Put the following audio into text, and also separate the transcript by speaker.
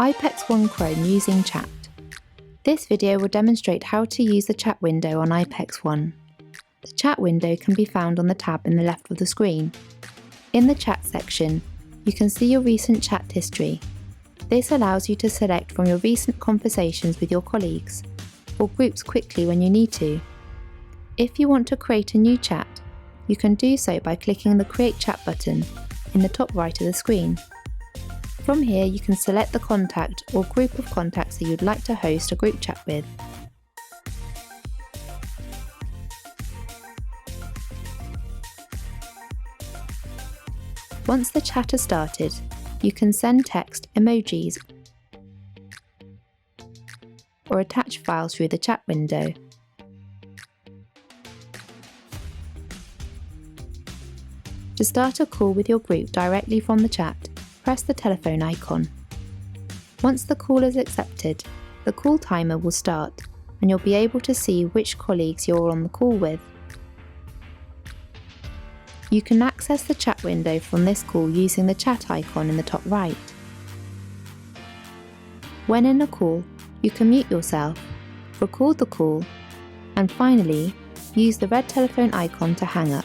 Speaker 1: iPECS 1 Chrome using chat. This video will demonstrate how to use the chat window on iPECS 1. The chat window can be found on the tab in the left of the screen. In the chat section, you can see your recent chat history. This allows you to select from your recent conversations with your colleagues, or groups quickly when you need to. If you want to create a new chat, you can do so by clicking the Create Chat button in the top right of the screen. From here, you can select the contact or group of contacts that you'd like to host a group chat with. Once the chat has started, you can send text, emojis, or attach files through the chat window. To start a call with your group directly from the chat, press the telephone icon. Once the call is accepted, the call timer will start and you'll be able to see which colleagues you're on the call with. You can access the chat window from this call using the chat icon in the top right. When in a call, you can mute yourself, record the call, and finally, use the red telephone icon to hang up.